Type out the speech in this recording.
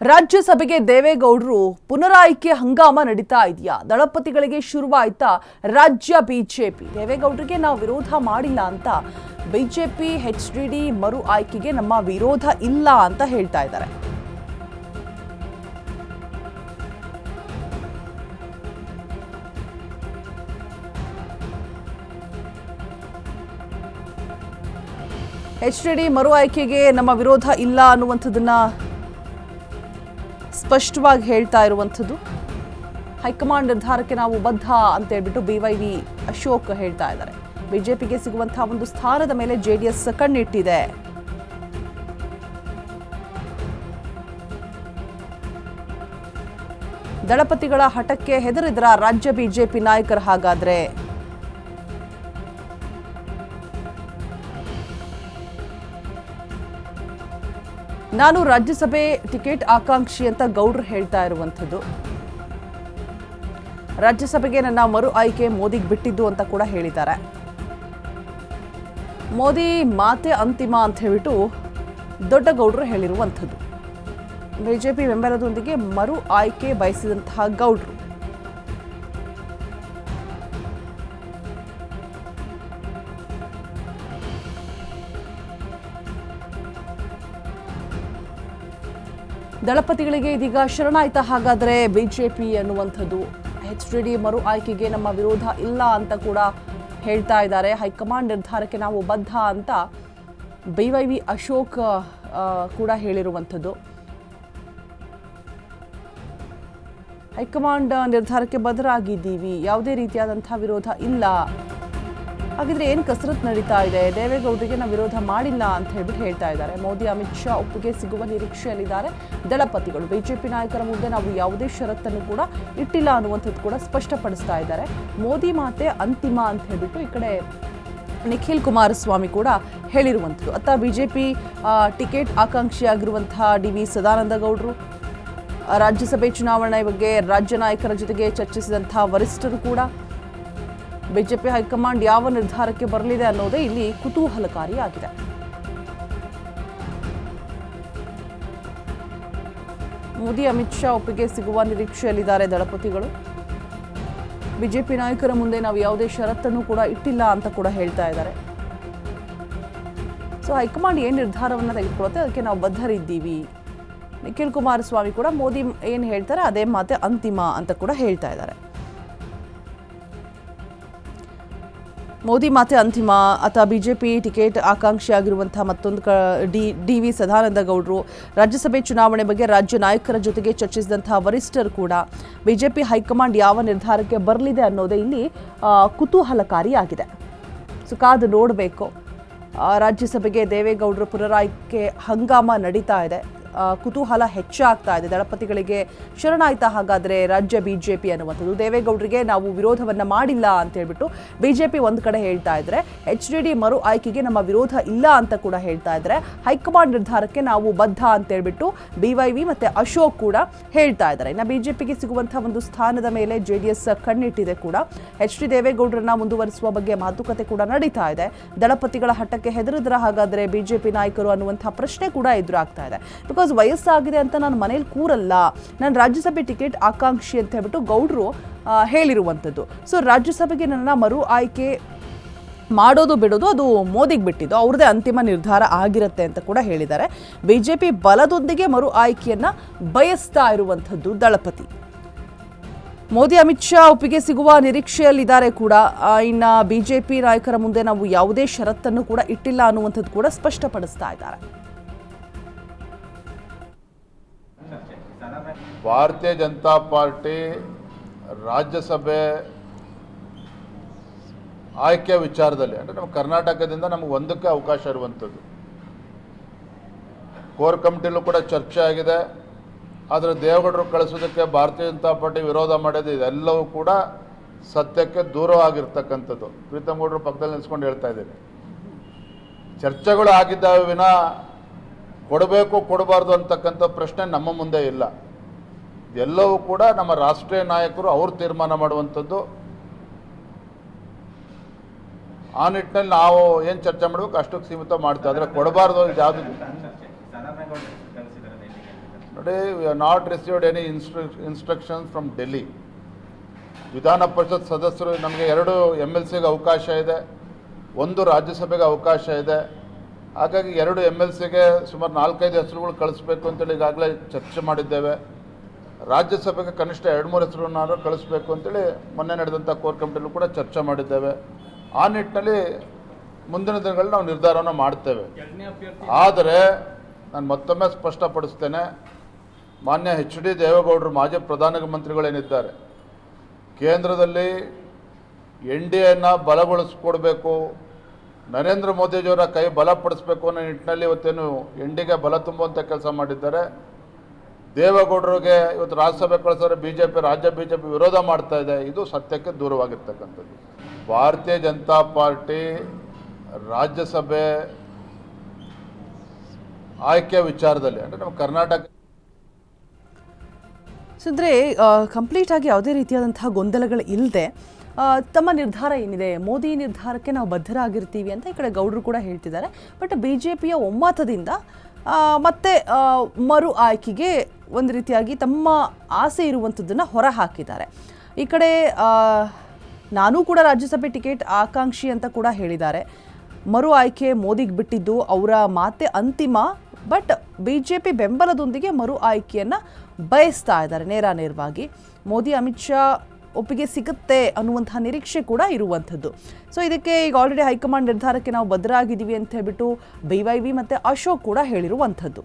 ರಾಜ್ಯಸಭೆಗೆ ದೇವೇಗೌಡರು ಪುನರಾಯ್ಕೆ ಹಂಗಾಮ ನಡೀತಾ ಇದೆಯಾ? ದಳಪತಿಗಳಿಗೆ ಶುರುವಾಯ್ತಾ ರಾಜ್ಯ ಬಿಜೆಪಿ? ದೇವೇಗೌಡರಿಗೆ ನಾವು ವಿರೋಧ ಮಾಡಿಲ್ಲ ಅಂತ ಬಿಜೆಪಿ ಎಚ್ಡಿಡಿ ಮರು ಆಯ್ಕೆಗೆ ನಮ್ಮ ವಿರೋಧ ಇಲ್ಲ ಅಂತ ಹೇಳ್ತಾ ಇದ್ದಾರೆ. ಎಚ್ಡಿಡಿ ಮರು ಆಯ್ಕೆಗೆ ನಮ್ಮ ವಿರೋಧ ಇಲ್ಲ ಅನ್ನುವಂಥದ್ದನ್ನ ಸ್ಪಷ್ಟವಾಗಿ ಹೇಳ್ತಾ ಇರುವಂಥದ್ದು. ಹೈಕಮಾಂಡ್ ನಿರ್ಧಾರಕ್ಕೆ ನಾವು ಬದ್ಧ ಅಂತ ಹೇಳ್ಬಿಟ್ಟು BYV ಅಶೋಕ್ ಹೇಳ್ತಾ ಇದ್ದಾರೆ. ಬಿಜೆಪಿಗೆ ಸಿಗುವಂತಹ ಒಂದು ಸ್ಥಾನದ ಮೇಲೆ ಜೆಡಿಎಸ್ ಕಣ್ಣಿಟ್ಟಿದೆ. ದಳಪತಿಗಳ ಹಠಕ್ಕೆ ಹೆದರಿದ್ರ ರಾಜ್ಯ ಬಿಜೆಪಿ ನಾಯಕರು? ಹಾಗಾದ್ರೆ ನಾನು ರಾಜ್ಯಸಭೆ ಟಿಕೆಟ್ ಆಕಾಂಕ್ಷಿ ಅಂತ ಗೌಡ್ರು ಹೇಳ್ತಾ ಇರುವಂಥದ್ದು. ರಾಜ್ಯಸಭೆಗೆ ನನ್ನ ಮರು ಆಯ್ಕೆ ಮೋದಿಗೆ ಬಿಟ್ಟಿದ್ದು ಅಂತ ಕೂಡ ಹೇಳಿದ್ದಾರೆ. ಮೋದಿ ಮಾತೆ ಅಂತಿಮ ಅಂತ ಹೇಳ್ಬಿಟ್ಟು ದೊಡ್ಡ ಗೌಡ್ರು ಹೇಳಿರುವಂಥದ್ದು. ಬಿಜೆಪಿ ಬೆಂಬಲದೊಂದಿಗೆ ಮರು ಆಯ್ಕೆ ಬಯಸಿದಂತಹ ಗೌಡ್ರು. ದಳಪತಿಗಳಿಗೆ ಇದೀಗ ಶರಣಾಯ್ತಾ ಹಾಗಾದ್ರೆ ಬಿಜೆಪಿ ಅನ್ನುವಂಥದ್ದು. ಎಚ್ಡಿಡಿ ಮರು ಆಯ್ಕೆಗೆ ನಮ್ಮ ವಿರೋಧ ಇಲ್ಲ ಅಂತ ಕೂಡ ಹೇಳ್ತಾ ಇದ್ದಾರೆ. ಹೈಕಮಾಂಡ್ ನಿರ್ಧಾರಕ್ಕೆ ನಾವು ಬದ್ಧ ಅಂತ BYV ಅಶೋಕ್ ಕೂಡ ಹೇಳಿರುವಂಥದ್ದು. ಹೈಕಮಾಂಡ್ ನಿರ್ಧಾರಕ್ಕೆ ಬದ್ಧರಾಗಿದ್ದೀವಿ, ಯಾವುದೇ ರೀತಿಯಾದಂತಹ ವಿರೋಧ ಇಲ್ಲ. ಹಾಗಿದ್ರೆ ಏನು ಕಸರತ್ತು ನಡೀತಾ ಇದೆ? ದೇವೇಗೌಡರಿಗೆ ನಾವು ವಿರೋಧ ಮಾಡಿಲ್ಲ ಅಂತ ಹೇಳ್ಬಿಟ್ಟು ಹೇಳ್ತಾ ಇದ್ದಾರೆ. ಮೋದಿ ಅಮಿತ್ ಶಾ ಒಪ್ಪಿಗೆ ಸಿಗುವ ನಿರೀಕ್ಷೆಯಲ್ಲಿದ್ದಾರೆ ದಳಪತಿಗಳು. ಬಿಜೆಪಿ ನಾಯಕರ ಮುಂದೆ ನಾವು ಯಾವುದೇ ಷರತ್ತನ್ನು ಕೂಡ ಇಟ್ಟಿಲ್ಲ ಅನ್ನುವಂಥದ್ದು ಕೂಡ ಸ್ಪಷ್ಟಪಡಿಸ್ತಾ ಇದ್ದಾರೆ. ಮೋದಿ ಮಾತೆ ಅಂತಿಮ ಅಂತ ಹೇಳ್ಬಿಟ್ಟು ಈ ಕಡೆ ನಿಖಿಲ್ ಕುಮಾರಸ್ವಾಮಿ ಕೂಡ ಹೇಳಿರುವಂಥದ್ದು. ಅತ್ತ ಬಿಜೆಪಿ ಟಿಕೆಟ್ ಆಕಾಂಕ್ಷಿಯಾಗಿರುವಂತಹ DV ಸದಾನಂದ ಗೌಡರು, ರಾಜ್ಯಸಭೆ ಚುನಾವಣೆ ಬಗ್ಗೆ ರಾಜ್ಯ ನಾಯಕರ ಜೊತೆಗೆ ಚರ್ಚಿಸಿದಂತಹ ವರಿಷ್ಠರು ಕೂಡ ಬಿಜೆಪಿ ಹೈಕಮಾಂಡ್ ಯಾವ ನಿರ್ಧಾರಕ್ಕೆ ಬರಲಿದೆ ಅನ್ನೋದೇ ಇಲ್ಲಿ ಕುತೂಹಲಕಾರಿಯಾಗಿದೆ. ಮೋದಿ ಅಮಿತ್ ಶಾ ಒಪ್ಪಿಗೆ ಸಿಗುವ ನಿರೀಕ್ಷೆಯಲ್ಲಿದ್ದಾರೆ ದಳಪತಿಗಳು. ಬಿಜೆಪಿ ನಾಯಕರ ಮುಂದೆ ನಾವು ಯಾವುದೇ ಷರತ್ತನ್ನು ಕೂಡ ಇಟ್ಟಿಲ್ಲ ಅಂತ ಕೂಡ ಹೇಳ್ತಾ ಇದ್ದಾರೆ. ಸೊ ಹೈಕಮಾಂಡ್ ಏನು ನಿರ್ಧಾರವನ್ನು ತೆಗೆದುಕೊಳ್ಳುತ್ತೆ ಅದಕ್ಕೆ ನಾವು ಬದ್ಧರಿದ್ದೀವಿ. ನಿಖಿಲ್ ಕುಮಾರಸ್ವಾಮಿ ಕೂಡ ಮೋದಿ ಏನು ಹೇಳ್ತಾರೆ ಅದೇ ಮಾತೆ ಅಂತಿಮ ಅಂತ ಕೂಡ ಹೇಳ್ತಾ ಇದ್ದಾರೆ. ಮೋದಿ ಮಾತೆ ಅಂತಿಮ ಅಥವಾ ಬಿಜೆಪಿ ಟಿಕೆಟ್ ಆಕಾಂಕ್ಷಿಯಾಗಿರುವಂತಹ ಮತ್ತೊಂದು DV ಸದಾನಂದ ಗೌಡರು, ರಾಜ್ಯಸಭೆ ಚುನಾವಣೆ ಬಗ್ಗೆ ರಾಜ್ಯ ನಾಯಕರ ಜೊತೆಗೆ ಚರ್ಚಿಸಿದಂತಹ ವರಿಷ್ಠರು ಕೂಡ ಬಿಜೆಪಿ ಹೈಕಮಾಂಡ್ ಯಾವ ನಿರ್ಧಾರಕ್ಕೆ ಬರಲಿದೆ ಅನ್ನೋದೇ ಇಲ್ಲಿ ಕುತೂಹಲಕಾರಿಯಾಗಿದೆ. ಸೊ ಕಾದು ನೋಡಬೇಕು. ರಾಜ್ಯಸಭೆಗೆ ದೇವೇಗೌಡರು ಪುನರಾಯ್ಕೆ ಹಂಗಾಮ ನಡೀತಾ ಇದೆ. ಕುತೂಹಲ ಹೆಚ್ಚಾಗ್ತಾ ಇದೆ. ದಳಪತಿಗಳಿಗೆ ಶರಣಾಯ್ತಾ ಹಾಗಾದ್ರೆ ರಾಜ್ಯ ಬಿಜೆಪಿ ಅನ್ನುವಂಥದ್ದು. ದೇವೇಗೌಡರಿಗೆ ನಾವು ವಿರೋಧವನ್ನ ಮಾಡಿಲ್ಲ ಅಂತ ಹೇಳ್ಬಿಟ್ಟು ಬಿಜೆಪಿ ಒಂದು ಕಡೆ ಹೇಳ್ತಾ ಇದ್ರೆ, ಎಚ್ಡಿಡಿ ಮರು ಆಯ್ಕೆಗೆ ನಮ್ಮ ವಿರೋಧ ಇಲ್ಲ ಅಂತ ಕೂಡ ಹೇಳ್ತಾ ಇದ್ರೆ, ಹೈಕಮಾಂಡ್ ನಿರ್ಧಾರಕ್ಕೆ ನಾವು ಬದ್ಧ ಅಂತ ಹೇಳ್ಬಿಟ್ಟು BYV ಮತ್ತೆ ಅಶೋಕ್ ಕೂಡ ಹೇಳ್ತಾ ಇದ್ದಾರೆ. ಇನ್ನು ಬಿಜೆಪಿಗೆ ಸಿಗುವಂತಹ ಒಂದು ಸ್ಥಾನದ ಮೇಲೆ JDS ಕಣ್ಣಿಟ್ಟಿದೆ ಕೂಡ. HD ದೇವೇಗೌಡರನ್ನ ಮುಂದುವರಿಸುವ ಬಗ್ಗೆ ಮಾತುಕತೆ ಕೂಡ ನಡೀತಾ ಇದೆ. ದಳಪತಿಗಳ ಹಠಕ್ಕೆ ಹೆದರಿದ್ರ ಹಾಗಾದ್ರೆ ಬಿಜೆಪಿ ನಾಯಕರು ಅನ್ನುವಂತಹ ಪ್ರಶ್ನೆ ಕೂಡ ಎದುರಾಗ್ತಾ ಇದೆ. ಬಿಕಾಸ್ ವಯಸ್ಸಾಗಿದೆ ಅಂತ ನಾನು ಮನೇಲಿ ಕೂರಲ್ಲ, ನಾನು ರಾಜ್ಯಸಭೆ ಟಿಕೆಟ್ ಆಕಾಂಕ್ಷಿ ಅಂತ ಹೇಳ್ಬಿಟ್ಟು ಗೌಡ್ರು ಹೇಳಿರುವಂಥದ್ದು. ಸೊ ರಾಜ್ಯಸಭೆಗೆ ನನ್ನ ಮರು ಆಯ್ಕೆ ಮಾಡೋದು ಬಿಡೋದು ಅದು ಮೋದಿಗೆ ಬಿಟ್ಟಿದ್ದು, ಅವ್ರದ್ದೇ ಅಂತಿಮ ನಿರ್ಧಾರ ಆಗಿರುತ್ತೆ ಅಂತ ಕೂಡ ಹೇಳಿದ್ದಾರೆ. ಬಿಜೆಪಿ ಬಲದೊಂದಿಗೆ ಮರು ಆಯ್ಕೆಯನ್ನ ಬಯಸ್ತಾ ಇರುವಂಥದ್ದು ದಳಪತಿ. ಮೋದಿ ಅಮಿತ್ ಶಾ ಒಪ್ಪಿಗೆ ಸಿಗುವ ನಿರೀಕ್ಷೆಯಲ್ಲಿದ್ದಾರೆ ಕೂಡ. ಇನ್ನು ಬಿಜೆಪಿ ನಾಯಕರ ಮುಂದೆ ನಾವು ಯಾವುದೇ ಷರತ್ತನ್ನು ಕೂಡ ಇಟ್ಟಿಲ್ಲ ಅನ್ನುವಂಥದ್ದು ಕೂಡ ಸ್ಪಷ್ಟಪಡಿಸ್ತಾ ಇದ್ದಾರೆ. ಭಾರತೀಯ ಜನತಾ ಪಾರ್ಟಿ ರಾಜ್ಯಸಭೆ ಆಯ್ಕೆ ವಿಚಾರದಲ್ಲಿ ಅಂದರೆ ನಮ್ಮ ಕರ್ನಾಟಕದಿಂದ ನಮಗೆ ಒಂದಕ್ಕೆ ಅವಕಾಶ ಇರುವಂಥದ್ದು. ಕೋರ್ ಕಮಿಟಿಲೂ ಕೂಡ ಚರ್ಚೆ ಆಗಿದೆ. ಆದರೆ ದೇವೇಗೌಡರು ಕಳಿಸೋದಕ್ಕೆ ಭಾರತೀಯ ಜನತಾ ಪಾರ್ಟಿ ವಿರೋಧ ಮಾಡೋದು ಇದೆಲ್ಲವೂ ಕೂಡ ಸತ್ಯಕ್ಕೆ ದೂರವಾಗಿರ್ತಕ್ಕಂಥದ್ದು. ಪ್ರೀತಮ್ ಗೌಡರು ಪಕ್ಕದಲ್ಲಿ ನಿಲ್ಸ್ಕೊಂಡು ಹೇಳ್ತಾ ಇದ್ದೀನಿ. ಚರ್ಚೆಗಳು ಆಗಿದ್ದಾವೆ ವಿನ ಕೊಡಬೇಕು ಕೊಡಬಾರ್ದು ಅಂತಕ್ಕಂಥ ಪ್ರಶ್ನೆ ನಮ್ಮ ಮುಂದೆ ಇಲ್ಲ. ಎಲ್ಲವೂ ಕೂಡ ನಮ್ಮ ರಾಷ್ಟ್ರೀಯ ನಾಯಕರು ಅವರು ತೀರ್ಮಾನ ಮಾಡುವಂಥದ್ದು. ಆ ನಿಟ್ಟಿನಲ್ಲಿ ನಾವು ಏನು ಚರ್ಚೆ ಮಾಡಬೇಕು ಅಷ್ಟಕ್ಕೆ ಸೀಮಿತ ಮಾಡ್ತಾ. ಆದರೆ ಕೊಡಬಾರ್ದು ಇದು ಯಾವುದು ನೋಡಿ, we have not received any instructions from Delhi. ವಿಧಾನ ಪರಿಷತ್ ಸದಸ್ಯರು ನಮಗೆ 2 MLCಗೆ ಅವಕಾಶ ಇದೆ, 1 ರಾಜ್ಯಸಭೆಗೆ ಅವಕಾಶ ಇದೆ. ಹಾಗಾಗಿ 2 MLCಗೆ ಸುಮಾರು 4-5 ಹೆಸರುಗಳು ಕಳಿಸ್ಬೇಕು ಅಂತೇಳಿ ಈಗಾಗಲೇ ಚರ್ಚೆ ಮಾಡಿದ್ದೇವೆ. ರಾಜ್ಯಸಭೆಗೆ ಕನಿಷ್ಠ 2-3 ಹೆಸರುಗಳನ್ನು ಕಳಿಸ್ಬೇಕು ಅಂತೇಳಿ ಮೊನ್ನೆ ನಡೆದಂಥ ಕೋರ್ ಕಮಿಟಿಯಲ್ಲೂ ಕೂಡ ಚರ್ಚೆ ಮಾಡಿದ್ದೇವೆ. ಆ ನಿಟ್ಟಿನಲ್ಲಿ ಮುಂದಿನ ದಿನಗಳಲ್ಲಿ ನಾವು ನಿರ್ಧಾರವನ್ನು ಮಾಡ್ತೇವೆ. ಆದರೆ ನಾನು ಮತ್ತೊಮ್ಮೆ ಸ್ಪಷ್ಟಪಡಿಸ್ತೇನೆ, ಮಾನ್ಯ HD ದೇವೇಗೌಡರು ಮಾಜಿ ಪ್ರಧಾನಮಂತ್ರಿಗಳೇನಿದ್ದಾರೆ, ಕೇಂದ್ರದಲ್ಲಿ NDAಯನ್ನು ಬಲಗೊಳಿಸ್ಕೊಡ್ಬೇಕು, ನರೇಂದ್ರ ಮೋದಿಜಿಯವರ ಕೈ ಬಲಪಡಿಸಬೇಕು ಅನ್ನೋ ನಿಟ್ಟಿನಲ್ಲಿ ಇವತ್ತೇನು NDAಗೆ ಬಲ ತುಂಬುವಂಥ ಕೆಲಸ ಮಾಡಿದ್ದಾರೆ. ದೇವೇಗೌಡರಿಗೆ ಇವತ್ತು ರಾಜ್ಯಸಭೆ ಕಳಿಸಿದ್ರೆ ರಾಜ್ಯ BJP ವಿರೋಧ ಮಾಡ್ತಾ ಇದೆ. ಇದು ಸತ್ಯಕ್ಕೆ ದೂರವಾಗಿರ್ತಕ್ಕಂಥದ್ದು. ಭಾರತೀಯ ಜನತಾ ಪಾರ್ಟಿ ರಾಜ್ಯಸಭೆ ಆಯ್ಕೆ ವಿಚಾರದಲ್ಲಿ ಅಂದರೆ ನಮ್ಮ ಕರ್ನಾಟಕ ಅಂದರೆ ಕಂಪ್ಲೀಟ್ ಆಗಿ ಯಾವುದೇ ರೀತಿಯಾದಂತಹ ಗೊಂದಲಗಳು ಇಲ್ಲದೆ ತಮ್ಮ ನಿರ್ಧಾರ ಏನಿದೆ, ಮೋದಿ ನಿರ್ಧಾರಕ್ಕೆ ನಾವು ಬದ್ಧರಾಗಿರ್ತೀವಿ ಅಂತ ಈ ಕಡೆ ಗೌಡರು ಕೂಡ ಹೇಳ್ತಿದ್ದಾರೆ. ಬಟ್ BJPಯ ಒಮ್ಮತದಿಂದ ಮತ್ತೆ ಮರು ಆಯ್ಕೆಗೆ ಒಂದು ರೀತಿಯಾಗಿ ತಮ್ಮ ಆಸೆ ಇರುವಂಥದ್ದನ್ನು ಹೊರ ಹಾಕಿದ್ದಾರೆ. ಈ ಕಡೆ ನಾನೂ ಕೂಡ ರಾಜ್ಯಸಭೆ ಟಿಕೆಟ್ ಆಕಾಂಕ್ಷಿ ಅಂತ ಕೂಡ ಹೇಳಿದ್ದಾರೆ. ಮರು ಆಯ್ಕೆ ಮೋದಿಗೆ ಬಿಟ್ಟಿದ್ದು ಅವರ ಮಾತೆ ಅಂತಿಮ. ಬಟ್ BJP ಬೆಂಬಲದೊಂದಿಗೆ ಮರು ಆಯ್ಕೆಯನ್ನು ಬಯಸ್ತಾ ಇದ್ದಾರೆ ನೇರವಾಗಿ. ಮೋದಿ ಅಮಿತ್ ಶಾ ಒಪ್ಪಿಗೆ ಸಿಗುತ್ತೆ ಅನ್ನುವಂತಹ ನಿರೀಕ್ಷೆ ಕೂಡ ಇರುವಂಥದ್ದು. ಸೊ ಇದಕ್ಕೆ ಈಗ ಆಲ್ರೆಡಿ ಹೈಕಮಾಂಡ್ ನಿರ್ಧಾರಕ್ಕೆ ನಾವು ಬದ್ಧರಾಗಿದ್ದೀವಿ ಅಂತ ಹೇಳ್ಬಿಟ್ಟು BYV ಮತ್ತು ಅಶೋಕ್ ಕೂಡ ಹೇಳಿರುವಂಥದ್ದು.